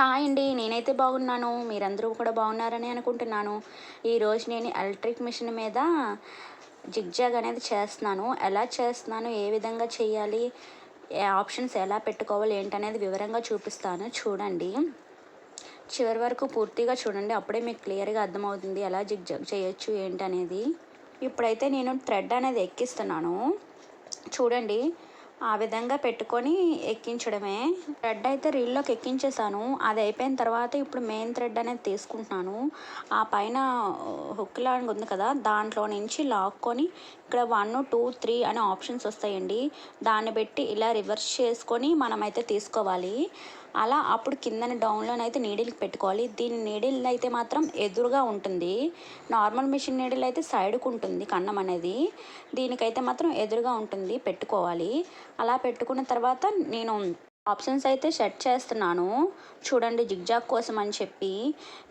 Hi అండి. నేనైతే బాగున్నాను. మీరందరూ కూడా బాగున్నారని అనుకుంటున్నాను. ఈరోజు నేను ఎలక్ట్రిక్ మిషన్ మీద జిగ్జాగ్ అనేది చేస్తున్నాను. ఎలా చేస్తున్నాను, ఏ విధంగా చేయాలి, ఆప్షన్స్ ఎలా పెట్టుకోవాలి ఏంటనేది వివరంగా చూపిస్తాను. చూడండి, చివరి వరకు పూర్తిగా చూడండి. అప్పుడే మీకు క్లియర్గా అర్థమవుతుంది ఎలా జిగ్జాగ్ చేయొచ్చు ఏంటనేది. ఇప్పుడైతే నేను థ్రెడ్ అనేది ఎక్కిస్తున్నాను. చూడండి, ఆ విధంగా పెట్టుకొని ఎక్కించడమే. థ్రెడ్ అయితే రీల్లోకి ఎక్కించేసాను. అది అయిపోయిన తర్వాత ఇప్పుడు మెయిన్ థ్రెడ్ అనేది తీసుకుంటున్నాను. ఆ పైన హుక్ లాగా ఉంది కదా, దాంట్లో నుంచి లాక్కొని ఇక్కడ 1, 2, 3 అనే ఆప్షన్స్ వస్తాయండి. దాన్ని పెట్టి ఇలా రివర్స్ చేసుకొని మనమైతే తీసుకోవాలి. అలా అప్పుడు కిందని డౌన్లోనైతే నీడిల్కి పెట్టుకోవాలి. దీని నీడిల్ అయితే మాత్రం ఎదురుగా ఉంటుంది. నార్మల్ మిషన్ నీడిల్ అయితే సైడ్కు ఉంటుంది కన్నం అనేది. దీనికైతే మాత్రం ఎదురుగా ఉంటుంది, పెట్టుకోవాలి. అలా పెట్టుకున్న తర్వాత నేను ఆప్షన్స్ అయితే సెట్ చేస్తున్నాను. చూడండి, జిగ్జాగ్ కోసం అని చెప్పి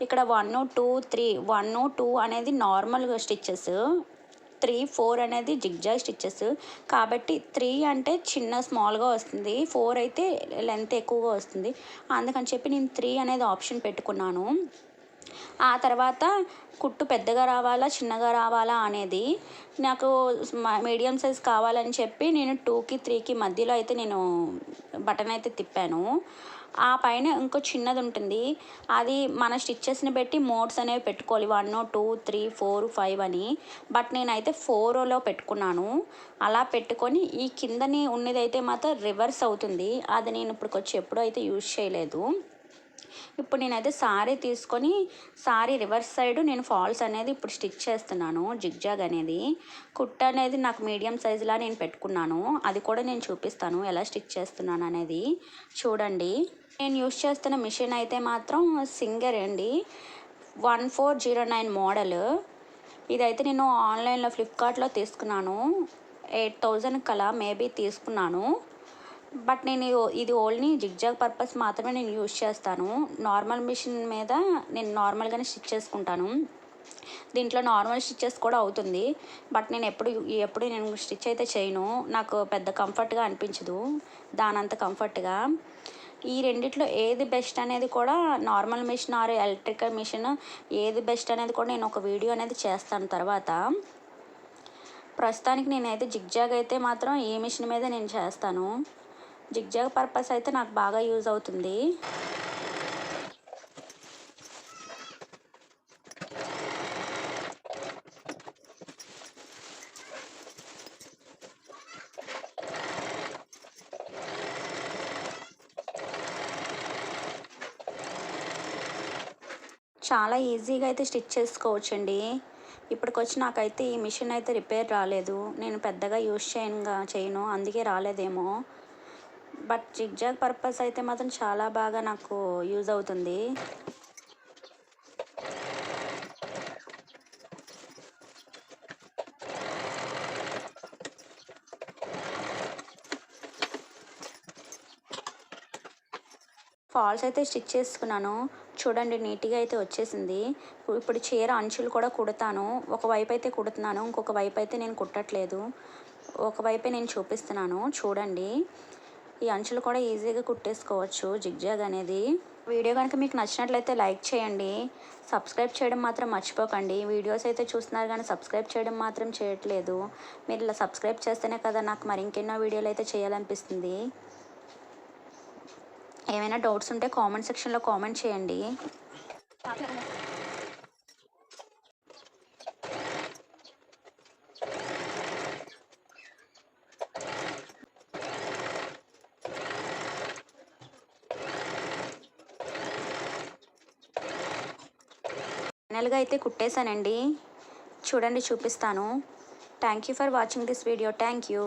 ఇక్కడ 1, 2, 3, 1, 2 అనేది నార్మల్గా స్టిచ్చెస్, 3, 4 అనేది జిగ్జాగ్ స్టిచ్చెస్. కాబట్టి 3 అంటే చిన్న స్మాల్గా వస్తుంది, 4 అయితే లెంత్ ఎక్కువగా వస్తుంది. అందుకని చెప్పి నేను 3 అనేది ఆప్షన్ పెట్టుకున్నాను. ఆ తర్వాత కుట్టు పెద్దగా రావాలా చిన్నగా రావాలా అనేది నాకు మీడియం సైజ్ కావాలని చెప్పి నేను 2కి 3కి మధ్యలో అయితే నేను బటన్ అయితే తిప్పాను. ఆ పైన ఇంకో చిన్నది ఉంటుంది, అది మన స్టిచ్చెస్ని బట్టి మోడ్స్ అనేవి పెట్టుకోవాలి. 1, 2, 3, 4, 5 అని. బట్ నేనైతే 4లో పెట్టుకున్నాను. అలా పెట్టుకొని ఈ కిందని ఉన్నదైతే మాత్రం రివర్స్ అవుతుంది. అది నేను ఇప్పటికొచ్చి ఎప్పుడూ అయితే యూజ్ చేయలేదు. ఇప్పుడు నేనైతే సారీ తీసుకొని సారీ రివర్స్ సైడ్ నేను ఫాల్స్ అనేది ఇప్పుడు స్టిచ్ చేస్తున్నాను. జిగ్జాగ్ అనేది కుట్ట అనేది నాకు మీడియం సైజులా నేను పెట్టుకున్నాను. అది కూడా నేను చూపిస్తాను ఎలా స్టిచ్ చేస్తున్నాను అనేది. చూడండి, నేను యూస్ చేస్తున్న మిషన్ అయితే మాత్రం సింగర్ అండి, 1409 మోడల్. ఇదైతే నేను ఆన్లైన్లో ఫ్లిప్కార్ట్లో తీసుకున్నాను. 8000 కలా మేబీ తీసుకున్నాను. బట్ నేను ఇది ఓన్లీ జిగ్జాగ్ పర్పస్ మాత్రమే నేను యూజ్ చేస్తాను. నార్మల్ మిషన్ మీద నేను నార్మల్గానే స్టిచ్ చేసుకుంటాను. దీంట్లో నార్మల్ స్టిచ్చెస్ కూడా అవుతుంది. బట్ నేను ఎప్పుడు నేను స్టిచ్ అయితే చేయను. నాకు పెద్ద కంఫర్ట్గా అనిపించదు దానంత కంఫర్ట్గా. ఈ రెండిట్లో ఏది బెస్ట్ అనేది కూడా, normal machine or electrical machine ఏది బెస్ట్ అనేది కూడా నేను ఒక వీడియో అనేది చేస్తాను తర్వాత. ప్రస్తుతానికి నేనైతే జిగ్జాగ్ అయితే మాత్రం ఈ మిషన్ మీద నేను చేస్తాను. జిగ్జాగ్ పర్పస్ అయితే నాకు బాగా యూజ్ అవుతుంది. చాలా ఈజీగా అయితే స్టిచ్ చేసుకోవచ్చండి. ఇప్పటికొచ్చి నాకైతే ఈ మిషన్ అయితే రిపేర్ రాలేదు. నేను పెద్దగా యూజ్ చేయను, అందుకే రాలేదేమో. బట్ జిగ్జాగ్ పర్పస్ అయితే మాత్రం చాలా బాగా నాకు యూజ్ అవుతుంది. ఫాల్స్ అయితే స్టిచ్ చేసుకున్నాను. చూడండి, నీట్గా అయితే వచ్చేసింది. ఇప్పుడు చీర అంచులు కూడా కుడతాను. ఒకవైపు అయితే కుడుతున్నాను, ఇంకొక వైపు అయితే నేను కుట్టట్లేదు. ఒకవైపే నేను చూపిస్తున్నాను. చూడండి, ఈ అంచులు కూడా ఈజీగా కుట్టేసుకోవచ్చు జిగ్జాగ్ అనేది. వీడియో కనుక మీకు నచ్చినట్లయితే లైక్ చేయండి, సబ్స్క్రైబ్ చేయడం మాత్రం మర్చిపోకండి. వీడియోస్ అయితే చూస్తున్నారు కానీ సబ్స్క్రైబ్ చేయడం మాత్రం చేయట్లేదు. మీరు ఇలా సబ్స్క్రైబ్ చేస్తేనే కదా నాకు మరి ఇంకెన్నో వీడియోలు అయితే చేయాలనిపిస్తుంది. ఏమైనా డౌట్స్ ఉంటే కామెంట్ సెక్షన్లో కామెంట్ చేయండి. ఫైనల్గా అయితే కుట్టేశానండి. చూడండి, చూపిస్తాను. Thank you for watching this video. Thank you.